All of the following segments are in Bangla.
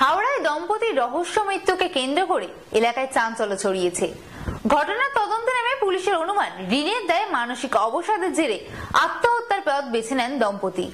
হাওড়ায় দম্পতির রহস্য মৃত্যুকে কেন্দ্র করে এলাকায় চাঞ্চল্য ছড়িয়েছে। ঘটনার তদন্তে নেমে পুলিশের অনুমান, ঋণের দায়ে মানসিক অবসাদের জেরে আত্মহত্যার পথ বেছে নেন দম্পতি।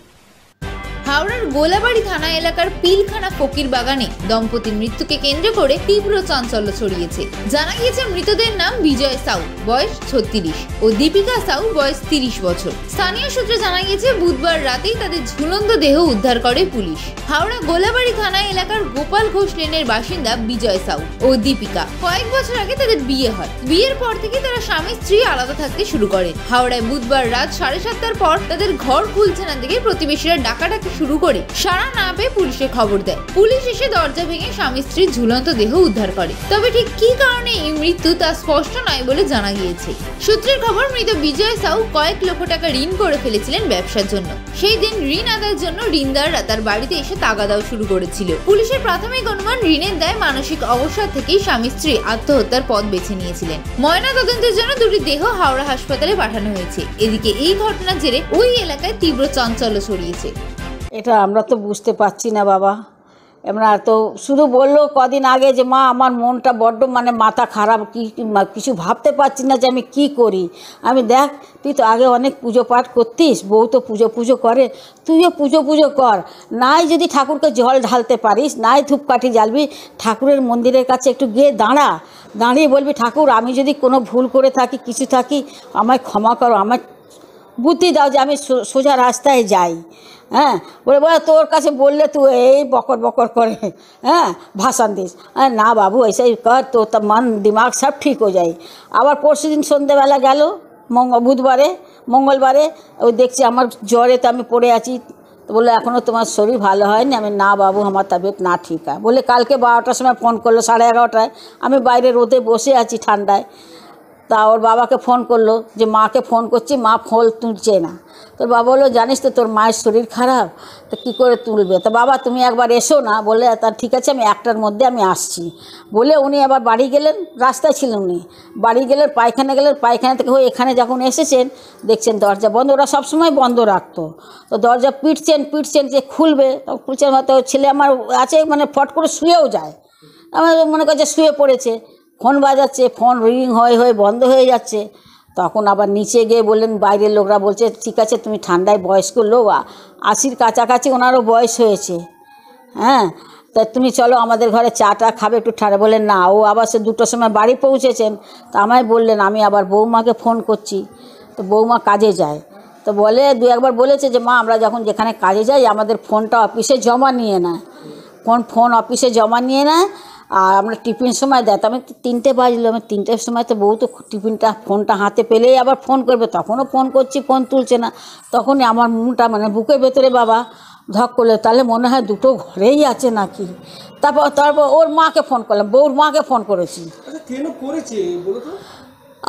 হাওড়ার গোলাবাড়ি থানা এলাকার পিলখানা ফকির বাগানে দম্পতির মৃত্যুকে কেন্দ্র করে তীব্র চাঞ্চল্য ছড়িয়েছে। জানা গিয়েছে মৃতদের নাম বিজয় সাউ, বয়স 36 ও দীপিকা সাউ, বয়স 30 বছর। স্থানীয় সূত্রে জানা গিয়েছে বুধবার রাতেই তাদের ঝুলন্ত দেহ উদ্ধার করে পুলিশ। হাওড়া গোলাবাড়ি থানা এলাকার গোপাল ঘোষ লেনের বাসিন্দা বিজয় সাউ ও দীপিকা। কয়েক বছর আগে তাদের বিয়ে হয়। বিয়ের পর থেকে তারা স্বামী স্ত্রী আলাদা থাকতে শুরু করেন। হাওড়ায় বুধবার রাত 7:30টার পর তাদের ঘর খুলছে না দেখে প্রতিবেশীরা ডাকাডাকি শুরু করে সাড়া না পেয়ে পুলিশে খবর দেয়। পুলিশ এসে দরজা ভেঙে স্বামী স্ত্রীর ঝুলন্ত দেহ উদ্ধার করে। তবে ঠিক কি কারণে এই মৃত্যু তা স্পষ্ট নয় বলে জানা গিয়েছে। সূত্রের খবর, মৃত বিজয় সাউ কয়েক লক্ষ টাকা ঋণ করে ফেলেছিলেন ব্যবসার জন্য। সেই দিন ঋণ আদায়ের জন্য ঋণদাররা তার বাড়িতে এসে তাগাদাও শুরু করেছিল। পুলিশের প্রাথমিক অনুমান, ঋণের দায়ে মানসিক অবসাদ থেকেই স্বামী স্ত্রী আত্মহত্যার পথ বেছে নিয়েছিলেন। ময়না তদন্তের জন্য দুটি দেহ হাওড়া হাসপাতালে পাঠানো হয়েছে। এদিকে এই ঘটনার জেরে ওই এলাকায় তীব্র চাঞ্চল্য ছড়িয়েছে। এটা আমরা তো বুঝতে পারছি না বাবা। আমরা তো শুধু বললো কদিন আগে যে মা আমার মনটা বড্ড মাথা খারাপ, কিছু ভাবতে পারছি না যে আমি কি করি। আমি দেখ, তুই তো আগে অনেক পুজো পাঠ করতিস, বউ তো পুজো করে, তুইও পুজো কর। নাই যদি ঠাকুরকে জল ঢালতে পারিস, নাই ধূপকাঠি জ্বালবি, ঠাকুরের মন্দিরের কাছে একটু গিয়ে দাঁড়িয়ে বলবি, ঠাকুর আমি যদি কোনো ভুল করে থাকি, কিছু থাকি, আমায় ক্ষমা করো, আমায় বুদ্ধি দাও যে আমি সোজা রাস্তায় যাই। হ্যাঁ, বলে তোর কাছে বললে তুই এই বকর করে ভাষণ দিস। না বাবু, ऐसे ही कर तो तब मन दिमाग सब ठीक हो जाए। আবার পরশু দিন সন্ধ্যেবেলা গেল, মঙ্গলবারে ওই দেখছি আমার জ্বরে তো আমি পড়ে আছি। তো বললো এখনও তোমার শরীর ভালো হয়নি। আমি না বাবু, আমার তবিয়ত না ঠিক হয়। বলে কালকে 12টার সময় ফোন করলো, 11:30টায়। আমি বাইরে রোদে বসে আছি ঠান্ডায়। তা ওর বাবাকে ফোন করলো যে মাকে ফোন করছি, মা ফোন তুলছে না। তোর বাবা বললো জানিস তো তোর মায়ের শরীর খারাপ, তো কী করে তুলবে। তা বাবা তুমি একবার এসো না। বলে তা ঠিক আছে, আমি 1টার মধ্যে আমি আসছি। বলে উনি আবার বাড়ি গেলেন, রাস্তায় ছিলেন উনি। বাড়ি গেলেন, পায়খানা থেকে হয়ে এখানে যখন এসেছেন দেখছেন দরজা বন্ধ। ওরা সবসময় বন্ধ রাখতো। তো দরজা পিটছেন যে খুলবে, খুলছেন, হয়তো ছেলে আমার আছে ফট করে শুয়েও যায়। আমার মনে করছে শুয়ে পড়েছে। ফোন বাজাচ্ছে, ফোন রিং হয়ে বন্ধ হয়ে যাচ্ছে। তখন আবার নিচে গিয়ে বললেন, বাইরের লোকরা বলছে ঠিক আছে তুমি ঠান্ডায়, বয়স্ক লোক 80-র কাছাকাছি ওনারও বয়স হয়েছে, হ্যাঁ, তা তুমি চলো আমাদের ঘরে চাটা খাবে, একটু ঠান্ডা। বললেন না। ও আবার সে 2টোর সময় বাড়ি পৌঁছেছেন। তা আমায় বললেন, আমি আবার বৌমাকে ফোন করছি। তো বৌমা কাজে যায়। তো বলে 2-একবার বলেছে যে মা আমরা যখন যেখানে কাজে যাই আমাদের ফোনটা অফিসে জমা নিয়ে নেয়, ফোন অফিসে জমা নিয়ে নেয়। আর আমরা টিফিন সময় দেয়। তো আমি 3টে বাজলো, আমি 3টের সময় তো বউ তো ফোনটা হাতে পেলেই আবার ফোন করবে। তখনও ফোন করছি, ফোন তুলছে না। তখনই আমার মনটা বুকের ভেতরে বাবা ধক করলো, তাহলে মনে হয় দুটো ঘরেই আছে নাকি। তারপর ওর মাকে ফোন করলাম, বউর মাকে ফোন করেছি।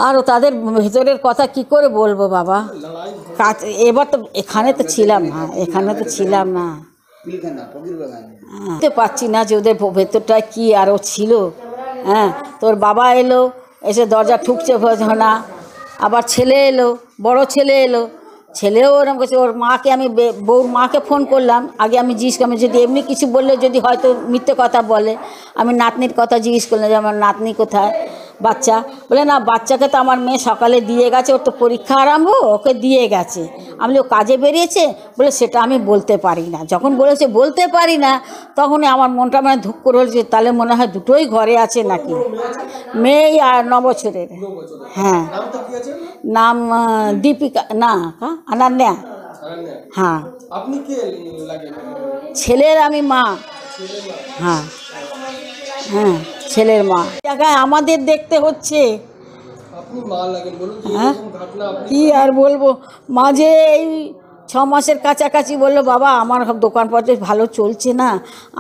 আরও তাদের ভেতরের কথা কি করে বলবো বাবা। এবার তো এখানে তো ছিলাম না, বুঝতে পারছি না যে ওদের ভেতরটায় কি আরও ছিল। হ্যাঁ, তোর বাবা এলো, এসে দরজা ঠুকছে না। আবার ছেলে এলো, বড় ছেলে এলো, ছেলেও ওরকম করছে। ওর মাকে আমি বউর মাকে ফোন করলাম। আগে আমি জিজ্ঞেস করলাম যদি এমনি কিছু বললে যদি হয়তো মিথ্যে কথা বলে। আমি নাতনির কথা জিজ্ঞেস করলাম যে আমার নাতনি কোথায়, বাচ্চা। বলে না, বাচ্চাকে তো আমার মেয়ে সকালে দিয়ে গেছে, ওর তো পরীক্ষা আরম্ভ, ওকে দিয়ে গেছে। আমি ও কাজে বেরিয়েছে। বলে সেটা আমি বলতে পারি না। যখন বলেছে বলতে পারি না, তখনই আমার মনটা ধুক করে হয়েছে, তাহলে মনে হয় দুটোই ঘরে আছে নাকি। মেয়ে আর 9 বছরের। হ্যাঁ, নাম দীপিকা, না অনন্যা। হ্যাঁ, ছেলের আমি মা। হ্যাঁ, ছেলের মা। জায়গায় আমাদের দেখতে হচ্ছে। হ্যাঁ, কি আর বলবো। মাঝে এই 6 মাসের কাছাকাছি বললো বাবা আমার দোকানপত্র ভালো চলছে না,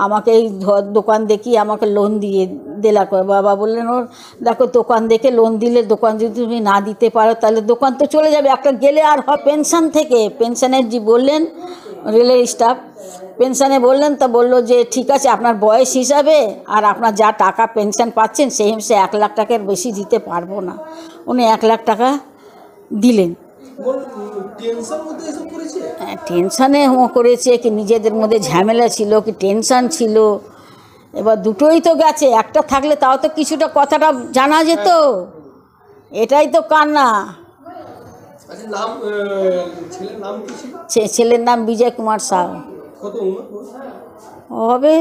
আমাকে এই দোকান দেখিয়ে আমাকে লোন দিয়ে দেলা করে। বাবা বললেন ওর দেখো দোকান দেখে লোন দিলে, দোকান যদি তুমি না দিতে পারো তাহলে দোকান তো চলে যাবে, একটা গেলে আর পেনশন থেকে, পেনশনের বললেন রেলের স্টাফ পেনশনে বললেন। তা বললো যে ঠিক আছে আপনার বয়স হিসাবে আর আপনার যা টাকা পেনশন পাচ্ছেন সেই হিসেবে 1 লাখ টাকার বেশি দিতে পারবো না। উনি 1 লাখ টাকা দিলেন। টেনশনে করেছে কি নিজেদের মধ্যে ঝামেলা ছিল কি টেনশন ছিল, এবার দুটোই তো গেছে, একটা থাকলে তাও তো কিছুটা কথাটা জানা যেত। এটাই তো কান্না। আচ্ছা, নাম ছেলের নাম কি ছিল? ছেলের নাম বিজয় কুমার সাউ। কত উমর ওর? হবে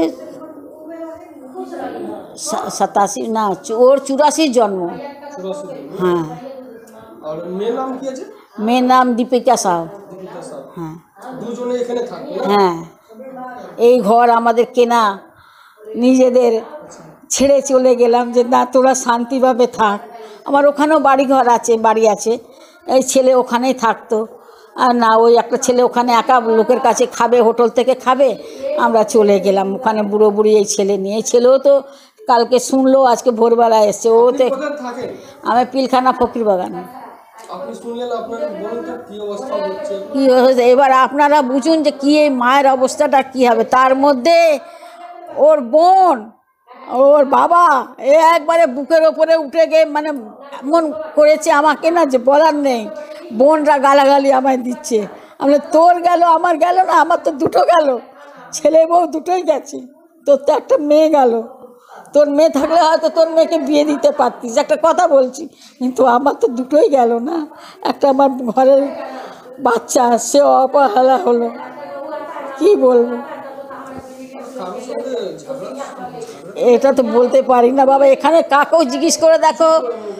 87 না, ওর 84 জন্ম। 84 হ্যাঁ। আর মেয়ের নাম কি আছে? মেয়ের নাম দীপিকা সাউ। দীপিকা সাউ। হ্যাঁ দুজনে এখানে থাকবে না? হ্যাঁ, এই ঘর আমাদের কেনা, নিজেদের ছেড়ে চলে গেলাম যে না তোরা শান্তিভাবে থাক। আমার ওখানেও বাড়ি আছে, এই ছেলে ওখানেই থাকতো। আর না, ওই একটা ছেলে ওখানে একা লোকের কাছে খাবে, হোটেল থেকে খাবে, আমরা চলে গেলাম ওখানে বুড়ো বুড়ি এই ছেলে নিয়ে। এই ছেলেও তো কালকে শুনলো, আজকে ভোরবেলায় এসছে। ও তো কোথায় থাকেন? আমি পিলখানা ফকির বাগানে। আপনি শুনলেন, আপনার বলুন তো কি অবস্থা হচ্ছে? কী হয়েছে এবার আপনারা বুঝুন যে কী এই মায়ের অবস্থাটা কী হবে। তার মধ্যে ওর বোন, ওর বাবা একবারে বুকের ওপরে উঠে গিয়ে মানে এমন করেছে আমাকে না যে বলার নেই। বোনরা গালাগালি আমায় দিচ্ছে। আমি তোর গেল আমার গেল না, আমার তো দুটো গেল, ছেলে বউ দুটোই গেছে, তোর তো একটা মেয়ে গেল। তোর মেয়ে থাকলে হয়তো তোর মেয়েকে বিয়ে দিতে পারতিস, একটা কথা বলছি, কিন্তু আমার তো দুটোই গেল না। একটা আমার ঘরের বাচ্চা, সে অবহেলা হলো, কি বলবো। কারোর সঙ্গে ঝগড়া? এটা তো বলতে পারি না বাবা। এখানে কাকেও জিজ্ঞেস করে দেখো,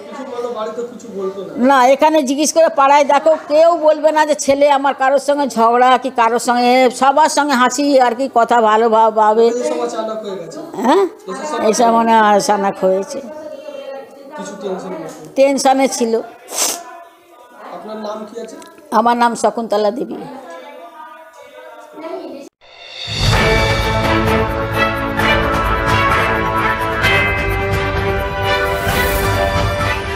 কিছু বলো, বাড়িতে কিছু বলতো না? না এখানে জিজ্ঞেস করে পাড়ায় দেখো, কেউ বলবে না যে ছেলে আমার কারোর সঙ্গে ঝগড়া কি কারোর সঙ্গে, সবার সঙ্গে হাসি আর কি, কথা ভালো ভাবে। এই সব আচানক হয়ে গেছে, হ্যাঁ, এইসব মনে হয় আচানক হয়েছে, কিছু টেনশন নেই। টেনশনে ছিল। আপনার নাম কি আছে? আমার নাম শকুন্তলা দেবী।